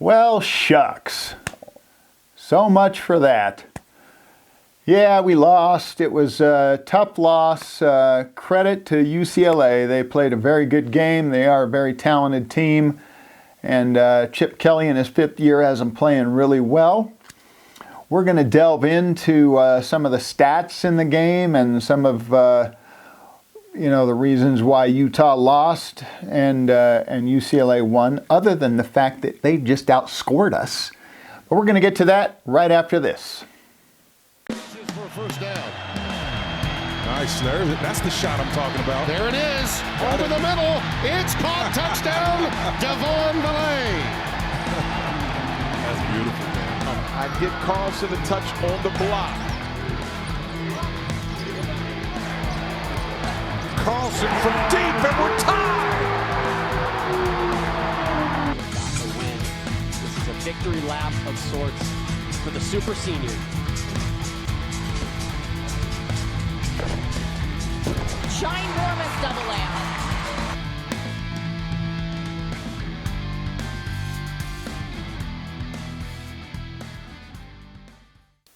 Well, shucks. So much for that. Yeah, we lost. It was a tough loss. Credit to UCLA. They played a very good game. They are a very talented team. And Chip Kelly in his 5th year has them playing really well. We're going to delve into some of the stats in the game and some of the reasons why Utah lost and UCLA won, other than the fact that they just outscored us. But we're going to get to that right after this. For a first down. Nice. That's the shot I'm talking about. There it is. Over the middle. It's caught. Touchdown. Devon Belay. That's beautiful, man. I get Carlson a touch on the block. Carlson from deep, and we're tied. Got the win. This is a victory lap of sorts for the super senior. Ginormous double amp.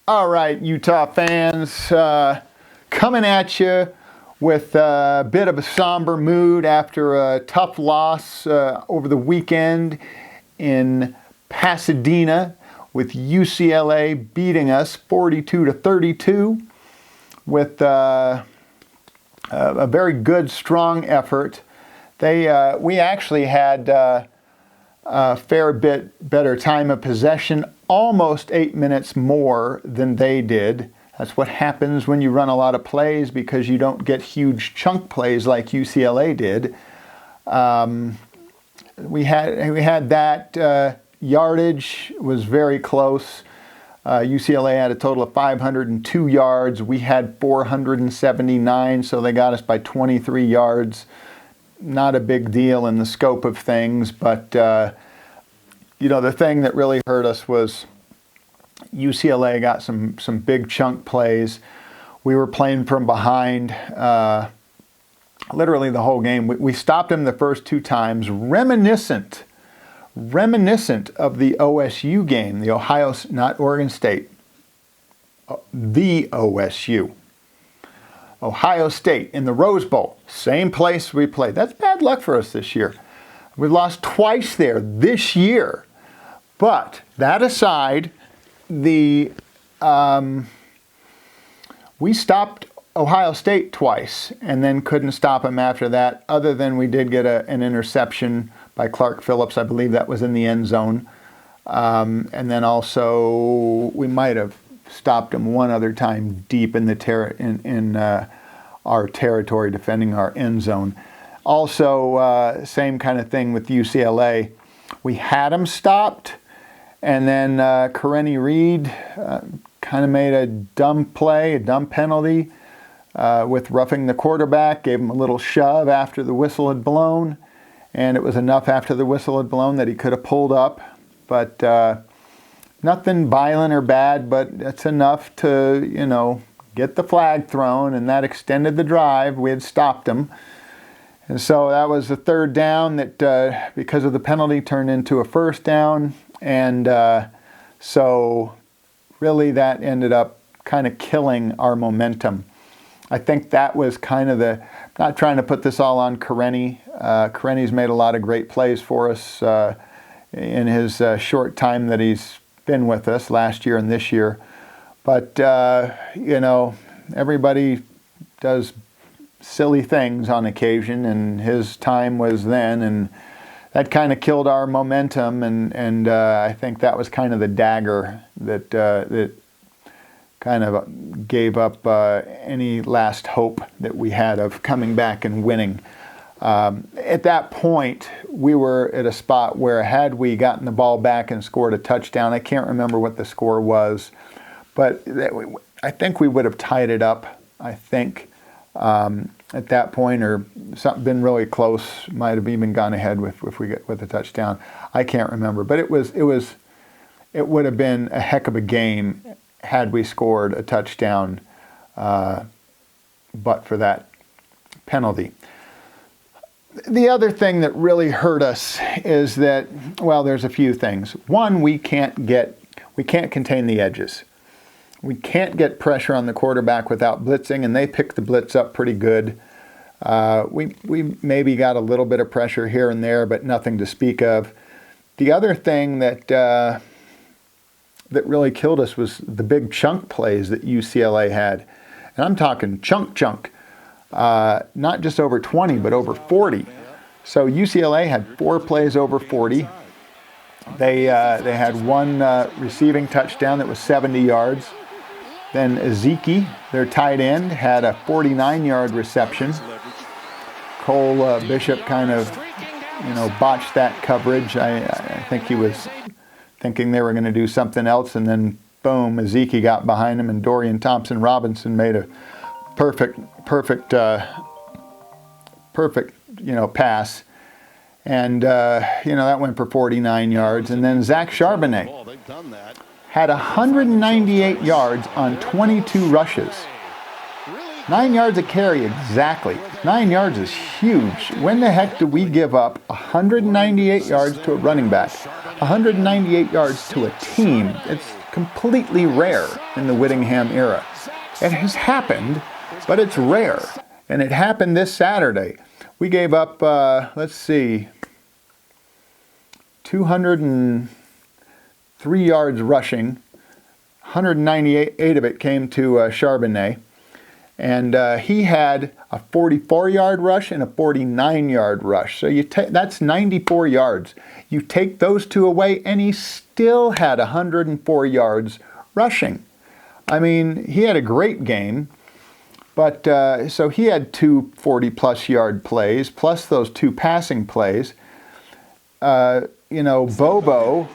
All right, Utah fans, coming at you with a bit of a somber mood after a tough loss over the weekend in Pasadena, with UCLA beating us 42-32 with a very good, strong effort. We actually had a fair bit better time of possession, almost 8 minutes more than they did. That's what happens when you run a lot of plays, because you don't get huge chunk plays like UCLA did. We had that yardage was very close. UCLA had a total of 502 yards. We had 479, so they got us by 23 yards. Not a big deal in the scope of things, but the thing that really hurt us was UCLA got some big chunk plays. We were playing from behind literally the whole game. We stopped them the first 2 times, reminiscent of the OSU game, the Ohio, not Oregon State, the OSU. Ohio State in the Rose Bowl, same place we played. That's bad luck for us this year. We lost twice there this year. But that aside, we stopped Ohio State twice and then couldn't stop them after that, other than we did get an interception by Clark Phillips. I believe that was in the end zone. And then also we might have stopped them one other time deep in the our territory, defending our end zone. Also, same kind of thing with UCLA. We had them stopped, and then Kareni Reed kind of made a dumb play, a dumb penalty with roughing the quarterback, gave him a little shove after the whistle had blown, and it was enough after the whistle had blown that he could have pulled up. But nothing violent or bad, but it's enough to, get the flag thrown, and that extended the drive. We had stopped him. And so that was a 3rd down that, because of the penalty, turned into a 1st down. And so really that ended up kind of killing our momentum. I think that was kind of not trying to put this all on Kareni. Kareni's made a lot of great plays for us in his short time that he's been with us last year and this year. But, everybody does silly things on occasion, and his time was then, and that kind of killed our momentum, and I think that was kind of the dagger that kind of gave up any last hope that we had of coming back and winning. At that point, we were at a spot where, had we gotten the ball back and scored a touchdown, I can't remember what the score was, but I think we would have tied it up, I think, at that point, or something been really close, might have even gone ahead if we get with a touchdown. I can't remember, but it would have been a heck of a game had we scored a touchdown, but for that penalty. The other thing that really hurt us is that, well, there's a few things. One, we can't contain the edges. We can't get pressure on the quarterback without blitzing, and they picked the blitz up pretty good. We maybe got a little bit of pressure here and there, but nothing to speak of. The other thing that that really killed us was the big chunk plays that UCLA had. And I'm talking chunk. Not just over 20, but over 40. So UCLA had 4 plays over 40. They had one receiving touchdown that was 70 yards. Then Ezekiel, their tight end, had a 49-yard reception. Cole Bishop kind of, botched that coverage. I think he was thinking they were going to do something else, and then boom, Ezekiel got behind him, and Dorian Thompson-Robinson made a perfect pass, and that went for 49 yards. And then Zach Charbonnet had 198 yards on 22 rushes. 9 yards a carry, exactly. 9 yards is huge. When the heck do we give up 198 yards to a running back? 198 yards to a team. It's completely rare in the Whittingham era. It has happened, but it's rare. And it happened this Saturday. We gave up, 203 yards rushing. 198 of it came to Charbonnet. And he had a 44-yard rush and a 49-yard rush. So that's 94 yards. You take those two away, and he still had 104 yards rushing. I mean, he had a great game. But so he had 2 40-plus yard plays, plus those 2 passing plays. Bobo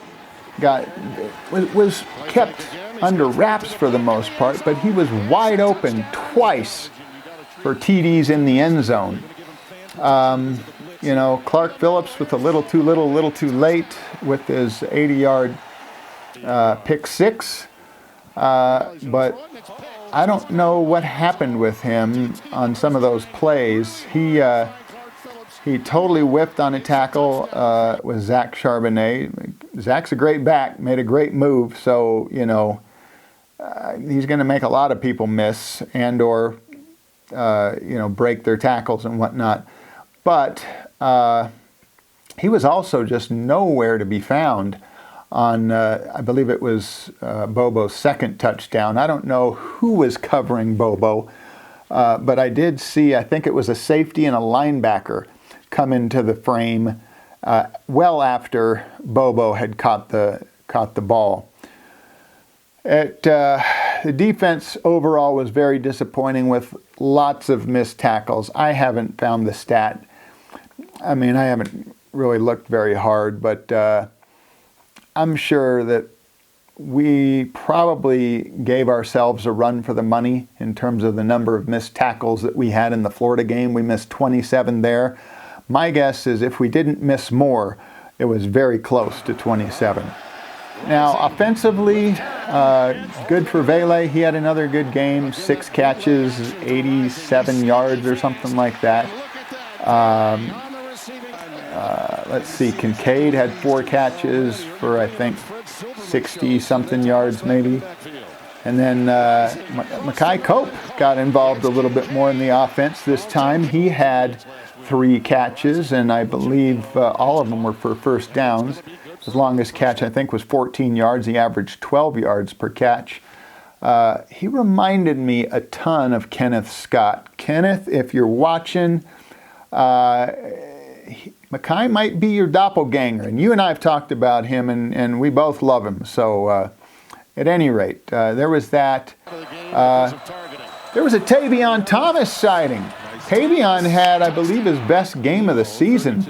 was kept under wraps for the most part, but he was wide open twice for TDs in the end zone. Clark Phillips with a little too late with his 80-yard pick 6. But I don't know what happened with him on some of those plays. He totally whiffed on a tackle with Zach Charbonnet. Zach's a great back, made a great move, so, he's going to make a lot of people miss and or, break their tackles and whatnot. But he was also just nowhere to be found on, I believe it was Bobo's second touchdown. I don't know who was covering Bobo, but I did see, I think it was a safety and a linebacker come into the frame well after Bobo had caught the ball. The defense overall was very disappointing with lots of missed tackles. I haven't found the stat. I mean, I haven't really looked very hard, but I'm sure that we probably gave ourselves a run for the money in terms of the number of missed tackles that we had in the Florida game. We missed 27 there. My guess is if we didn't miss more, it was very close to 27. Now, offensively, good for Vele. He had another good game, 6 catches, 87 yards or something like that. Let's see, Kincaid had 4 catches for, I think, 60-something yards maybe. And then Makai Cope got involved a little bit more in the offense this time. He had 3 catches, and I believe all of them were for first downs. His longest catch, I think, was 14 yards. He averaged 12 yards per catch. He reminded me a ton of Kenneth Scott. Kenneth, if you're watching, Makai might be your doppelganger, and you and I have talked about him, and we both love him. So at any rate, there was that. There was a Tavion Thomas sighting. Tavion had, I believe, his best game of the season.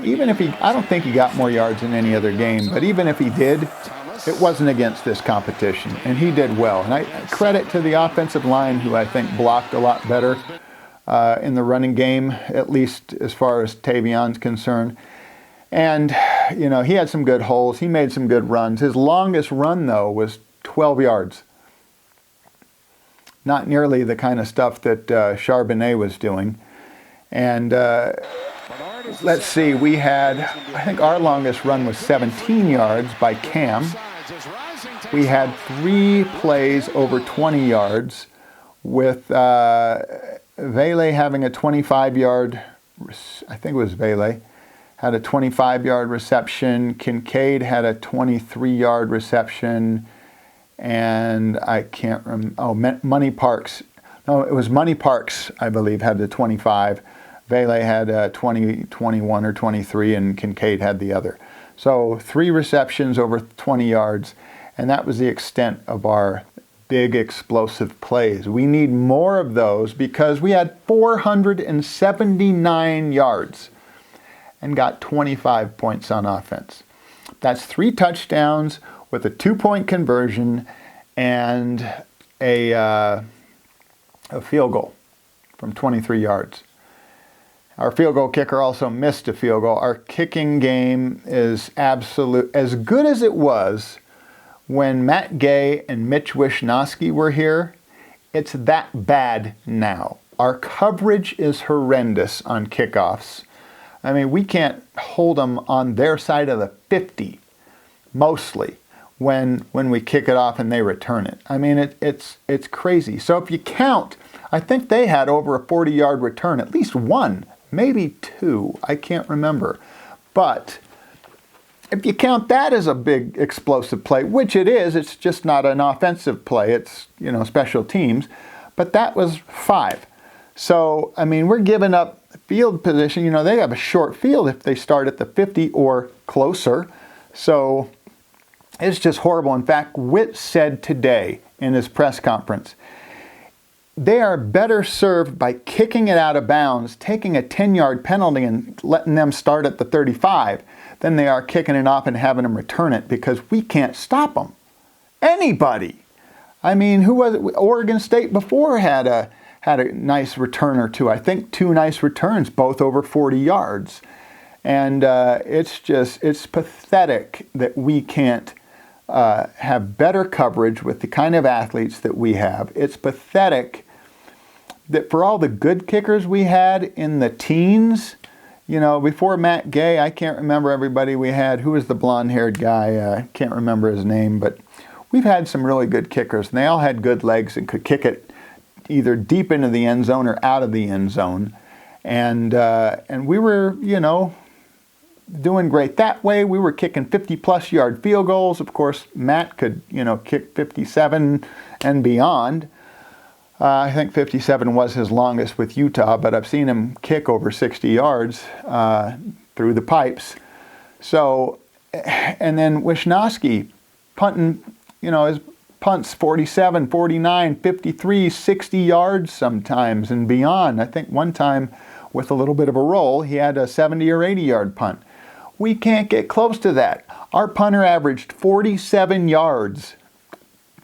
Even if I don't think he got more yards in any other game, but even if he did, it wasn't against this competition, and he did well. And I credit to the offensive line, who I think blocked a lot better in the running game, at least as far as Tavion's concerned. And, he had some good holes. He made some good runs. His longest run, though, was 12 yards. Not nearly the kind of stuff that Charbonnet was doing. And let's see, we had, I think our longest run was 17 yards by Cam. We had 3 plays over 20 yards with Vele having a 25-yard, I think it was Vele, had a 25-yard reception. Kincaid had a 23-yard reception. And I can't remember, Money Parks. No, it was Money Parks, I believe, had the 25. Vele had 20, 21 or 23, and Kincaid had the other. So 3 receptions over 20 yards, and that was the extent of our big explosive plays. We need more of those because we had 479 yards and got 25 points on offense. That's 3 touchdowns with a 2-point conversion and a field goal from 23 yards. Our field goal kicker also missed a field goal. Our kicking game is as good as it was when Matt Gay and Mitch Wishnowsky were here. It's that bad now. Our coverage is horrendous on kickoffs. I mean, we can't hold them on their side of the 50, mostly, when we kick it off and they return it. I mean, it's crazy. So if you count, I think they had over a 40-yard return, at least 1, maybe 2, I can't remember. But if you count that as a big explosive play, which it is, it's just not an offensive play, it's, special teams, but that was 5. So, I mean, we're giving up field position. They have a short field if they start at the 50 or closer. So it's just horrible. In fact, Witt said today in his press conference, they are better served by kicking it out of bounds, taking a 10-yard penalty and letting them start at the 35 than they are kicking it off and having them return it, because we can't stop them. Anybody. I mean, who was it? Oregon State before had a nice return or 2. I think 2 nice returns, both over 40 yards. And it's pathetic that we can't have better coverage with the kind of athletes that we have. It's pathetic that for all the good kickers we had in the teens, before Matt Gay, I can't remember everybody we had. Who was the blonde-haired guy? I can't remember his name, but we've had some really good kickers, and they all had good legs and could kick it either deep into the end zone or out of the end zone. And we were, doing great that way. We were kicking 50-plus yard field goals. Of course, Matt could, kick 57 and beyond. I think 57 was his longest with Utah, but I've seen him kick over 60 yards through the pipes. So, and then Wishnowsky punting, his punts 47, 49, 53, 60 yards sometimes and beyond. I think one time with a little bit of a roll, he had a 70 or 80 yard punt. We can't get close to that. Our punter averaged 47 yards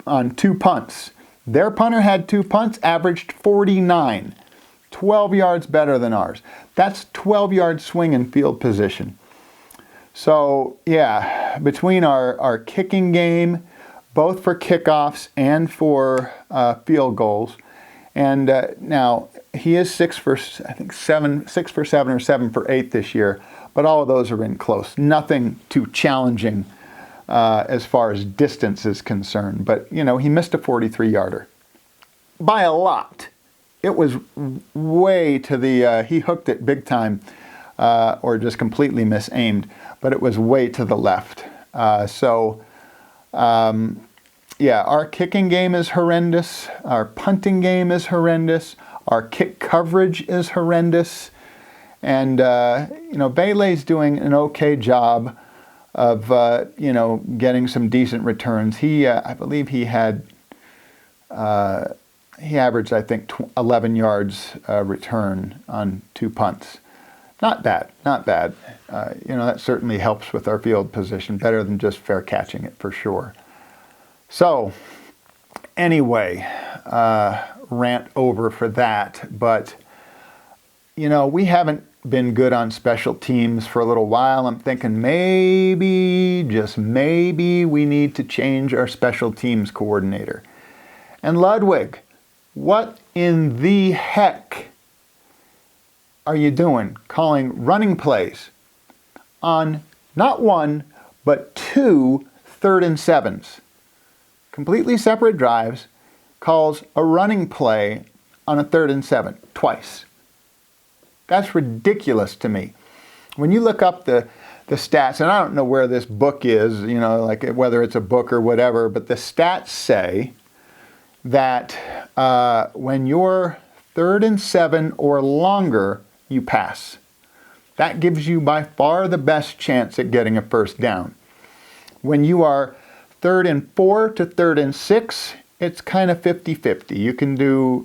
on 2 punts. Their punter had 2 punts, averaged 49. 12 yards better than ours. That's 12-yard swing in field position. So, yeah, between our kicking game, both for kickoffs and for field goals, and now he is 6 for 7 or 7 for 8 this year, but all of those are in close. Nothing too challenging as far as distance is concerned. But, he missed a 43-yarder by a lot. It was way to the, he hooked it big time or just completely misaimed, but it was way to the left. Yeah, our kicking game is horrendous. Our punting game is horrendous. Our kick coverage is horrendous. And, Bele's doing an okay job of, getting some decent returns. He, I believe he had, he averaged, I think, 11 yards return on 2 punts. Not bad, not bad. That certainly helps with our field position, better than just fair catching it for sure. So, anyway, rant over for that. But, we haven't been good on special teams for a little while. I'm thinking maybe, just maybe, we need to change our special teams coordinator. And Ludwig, what in the heck are you doing calling running plays on not one, but 2 3rd and 7s? Completely separate drives, calls a running play on a 3rd and 7 twice. That's ridiculous to me. When you look up the stats, and I don't know where this book is, like whether it's a book or whatever, but the stats say that when you're 3rd and 7 or longer, you pass. That gives you by far the best chance at getting a first down. When you are 3rd and 4 to 3rd and 6, it's kind of 50-50. You can do,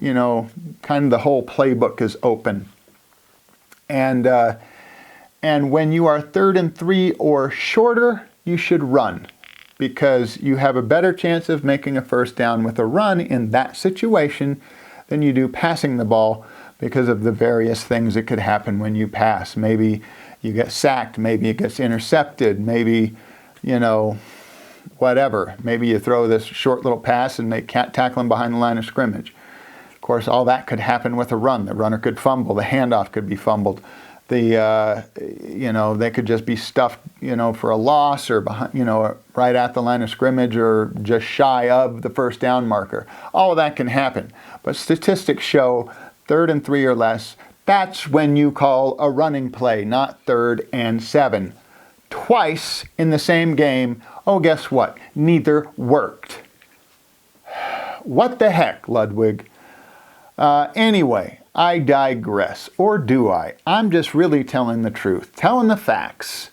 kind of the whole playbook is open. And when you are 3rd and 3 or shorter, you should run, because you have a better chance of making a first down with a run in that situation than you do passing the ball, because of the various things that could happen when you pass. Maybe you get sacked, maybe it gets intercepted, maybe, whatever. Maybe you throw this short little pass and they can't tackle him behind the line of scrimmage. Of course, all that could happen with a run. The runner could fumble, the handoff could be fumbled. They could just be stuffed, for a loss, or behind, right at the line of scrimmage, or just shy of the first down marker. All of that can happen. But statistics show 3rd and 3 or less, that's when you call a running play, not 3rd and 7. Twice in the same game. Oh, guess what? Neither worked. What the heck, Ludwig? Anyway, I digress. Or do I? I'm just really telling the truth, telling the facts.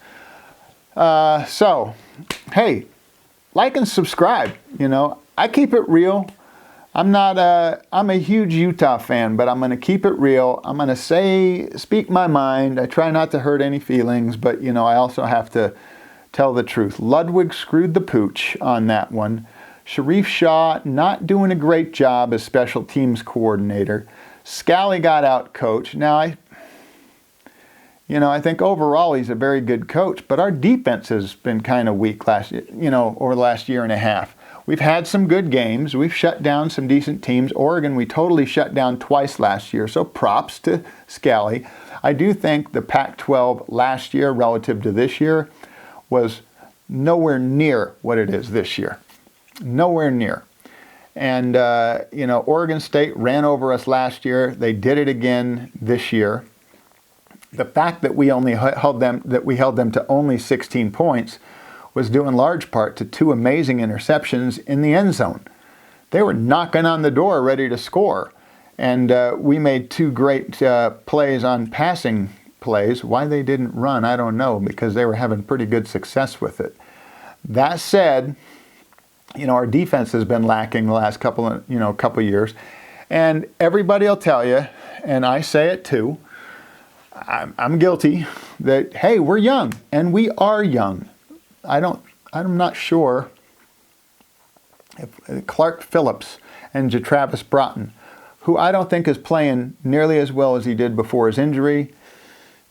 So, hey, like and subscribe. I keep it real. I'm a huge Utah fan, but I'm going to keep it real. I'm going to speak my mind. I try not to hurt any feelings, but, I also have to tell the truth. Ludwig screwed the pooch on that one. Sharif Shaw not doing a great job as special teams coordinator. Scally got out coached. Now, I think overall he's a very good coach, but our defense has been kind of weak over the last year and a half. We've had some good games. We've shut down some decent teams. Oregon, we totally shut down twice last year, so props to Scally. I do think the Pac-12 last year relative to this year was nowhere near what it is this year. Nowhere near. And, Oregon State ran over us last year. They did it again this year. The fact that we held them to only 16 points was due in large part to 2 amazing interceptions in the end zone. They were knocking on the door ready to score. And we made 2 great plays on passing plays. Why they didn't run, I don't know, because they were having pretty good success with it. That said, our defense has been lacking the last couple of years. And everybody will tell you, and I say it too, I'm guilty, that, hey, we're young, and we are young. I'm not sure if Clark Phillips and Travis Broughton, who I don't think is playing nearly as well as he did before his injury.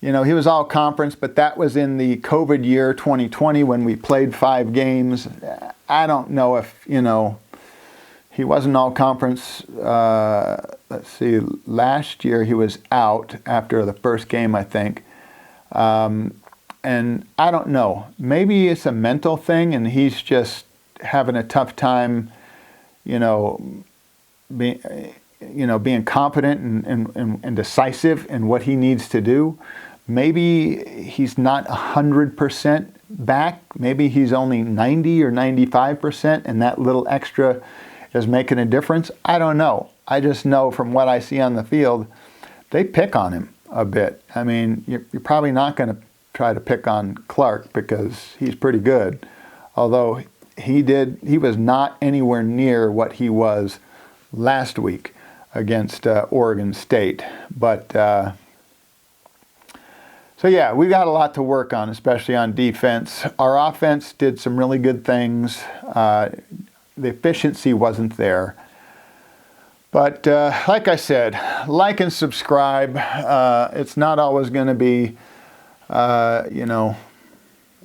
He was all conference, but that was in the COVID year 2020 when we played 5 games. I don't know if, he wasn't all conference. Let's see, last year he was out after the first game, I think. And I don't know, maybe it's a mental thing and he's just having a tough time, being confident and decisive in what he needs to do. Maybe he's not 100% back. Maybe he's only 90 or 95%, and that little extra is making a difference. I don't know. I just know from what I see on the field, they pick on him a bit. I mean, you're probably not going to try to pick on Clark because he's pretty good. Although he was not anywhere near what he was last week against Oregon State. But so yeah, we got a lot to work on, especially on defense. Our offense did some really good things. The efficiency wasn't there. But like I said, like and subscribe. It's not always going to be,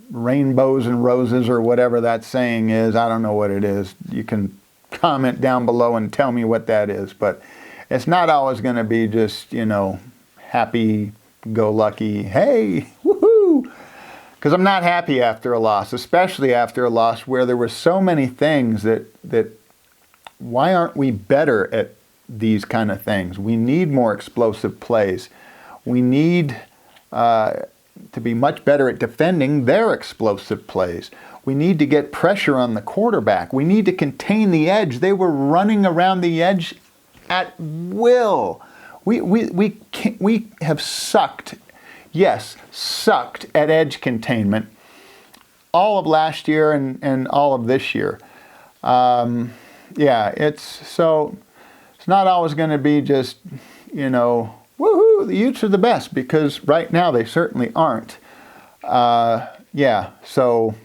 rainbows and roses or whatever that saying is. I don't know what it is. You can comment down below and tell me what that is. But it's not always going to be just, happy go lucky, hey, woohoo! Because I'm not happy after a loss, especially after a loss where there were so many things that why aren't we better at these kind of things? We need more explosive plays. We need to be much better at defending their explosive plays. We need to get pressure on the quarterback. We need to contain the edge. They were running around the edge at will. We have sucked at edge containment all of last year and all of this year. It's not always going to be just, woohoo, the Utes are the best, because right now they certainly aren't. So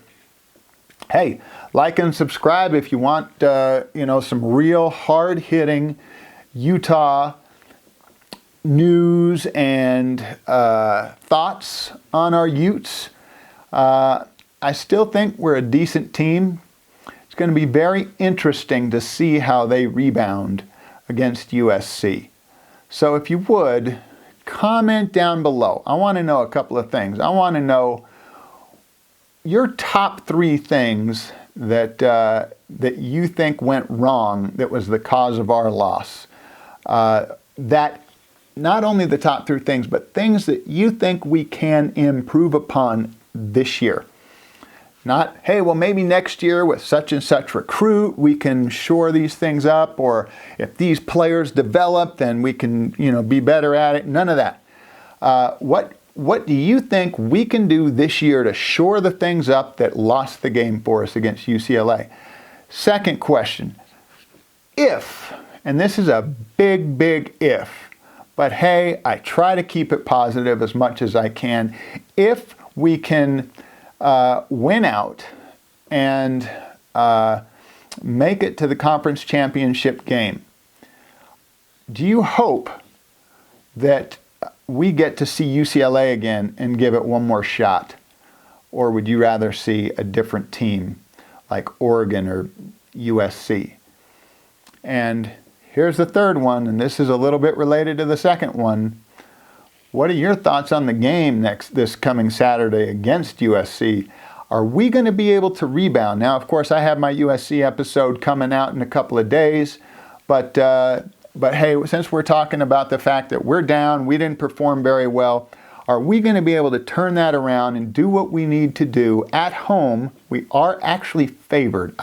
hey, like and subscribe if you want, some real hard-hitting Utah news and thoughts on our Utes. I still think we're a decent team. It's going to be very interesting to see how they rebound against USC. So if you would, comment down below. I want to know a couple of things. I want to know your top 3 things that you think went wrong that was the cause of our loss. That not only the top 3 things, but things that you think we can improve upon this year. Not, hey, well, maybe next year with such and such recruit, we can shore these things up, or if these players develop, then we can, be better at it. None of that. What do you think we can do this year to shore the things up that lost the game for us against UCLA? Second question, if, and this is a big, big if, but hey, I try to keep it positive as much as I can. If we can win out and make it to the conference championship game, do you hope that we get to see UCLA again and give it one more shot? Or would you rather see a different team like Oregon or USC? And here's the third one, and this is a little bit related to the second one. What are your thoughts on the game this coming Saturday against USC? Are we going to be able to rebound? Now, of course, I have my USC episode coming out in a couple of days, but hey, since we're talking about the fact that we're down, we didn't perform very well, are we going to be able to turn that around and do what we need to do at home? We are actually favored.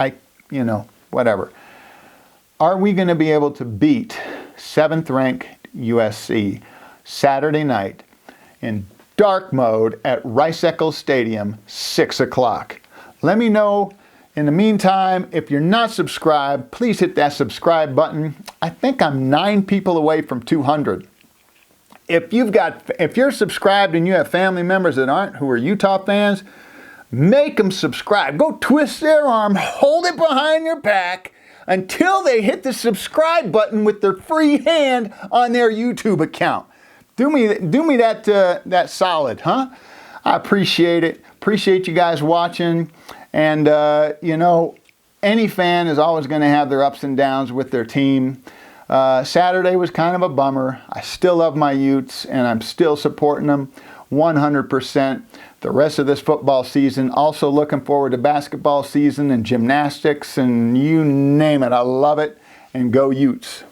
Whatever. Are we going to be able to beat 7th ranked USC Saturday night in dark mode at Rice-Eccles Stadium, 6 o'clock? Let me know. In the meantime, if you're not subscribed, please hit that subscribe button. I think I'm 9 people away from 200. If you're subscribed and you have family members that aren't, who are Utah fans, make them subscribe. Go twist their arm, hold it behind your back until they hit the subscribe button with their free hand on their YouTube account. Do me that solid, huh? I appreciate it. Appreciate you guys watching. And, any fan is always going to have their ups and downs with their team. Saturday was kind of a bummer. I still love my Utes, and I'm still supporting them 100%. The rest of this football season, also looking forward to basketball season and gymnastics and you name it. I love it. And go Utes.